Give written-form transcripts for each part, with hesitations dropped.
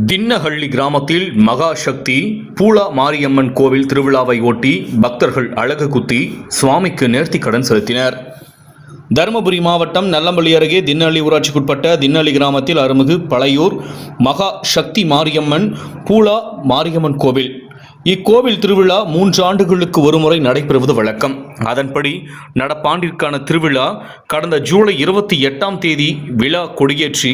தின்னஹள்ளி கிராமத்தில் மகா சக்தி பூலா மாரியம்மன் கோவில் திருவிழாவை ஒட்டி பக்தர்கள் அலகு குத்தி சுவாமிக்கு நேர்த்திக்கடன் செலுத்தினர். தருமபுரி மாவட்டம் நல்லம்பள்ளி அருகே தின்னஹள்ளி ஊராட்சிக்குட்பட்ட தின்னஹள்ளி கிராமத்தில் அருள்மிகு பழையூர் மகா சக்தி மாரியம்மன் பூலா மாரியம்மன் கோவில். இக்கோவில் திருவிழா 3 ஆண்டுகளுக்கு ஒருமுறை நடைபெறுவது வழக்கம். அதன்படி நடப்பாண்டிற்கான திருவிழா கடந்த ஜூலை 28ஆம் தேதி விழா கொடியேற்றி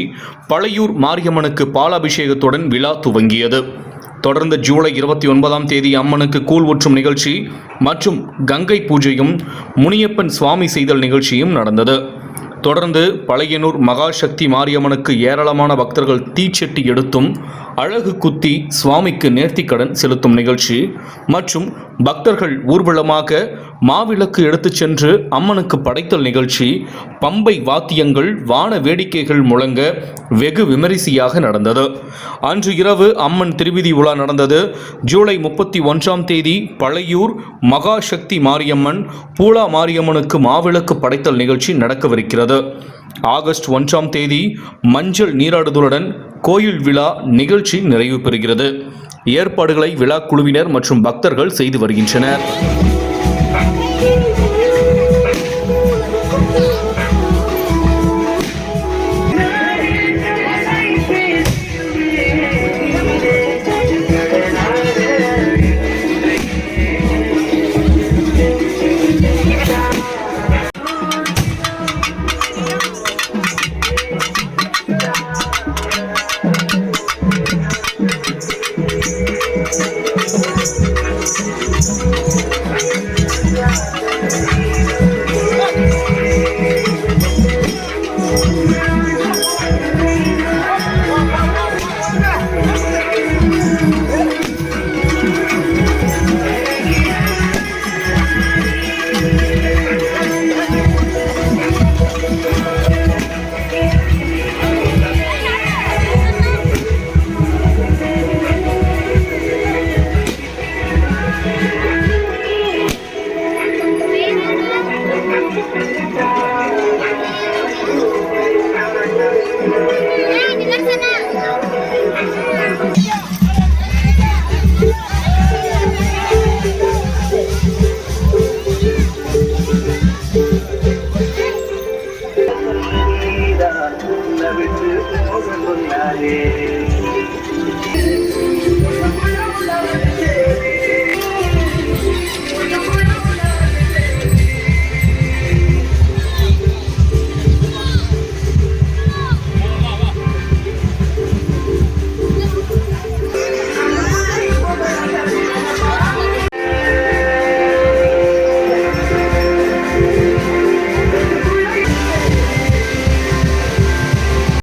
பழையூர் மாரியம்மனுக்கு பாலாபிஷேகத்துடன் விழா துவங்கியது. தொடர்ந்து ஜூலை 29ஆம் தேதி அம்மனுக்கு கூழ் ஊற்றும் நிகழ்ச்சி மற்றும் கங்கை பூஜையும் முனியப்பன் சுவாமி செய்தல் நிகழ்ச்சியும் நடந்தது. தொடர்ந்து பழையனூர் மகா சக்தி மாரியம்மனுக்கு ஏராளமான பக்தர்கள் தீச்சட்டி எடுத்தும் அழகு குத்தி சுவாமிக்கு நேர்த்திக்கடன் செலுத்தும் நிகழ்ச்சி மற்றும் பக்தர்கள் ஊர்வலமாக மாவிளக்கு எடுத்துச் சென்று அம்மனுக்கு படைத்தல் நிகழ்ச்சி, பம்பை வாத்தியங்கள், வான வேடிக்கைகள் முழங்க வெகு விமரிசையாக நடந்தது. அன்று இரவு அம்மன் திருவிதி உலா நடந்தது. ஜூலை 31ஆம் தேதி பழையூர் மகா சக்தி மாரியம்மன் பூலா மாரியம்மனுக்கு மாவிளக்கு படைத்தல் நிகழ்ச்சி நடக்கவிருக்கிறது. ஆகஸ்ட் 1ஆம் தேதி மஞ்சள் நீராடுதலுடன் கோயில் விழா நிகழ்ச்சி நிறைவு பெறுகிறது. ஏற்பாடுகளை விழா குழுவினர் மற்றும் பக்தர்கள் செய்து வருகின்றனர்.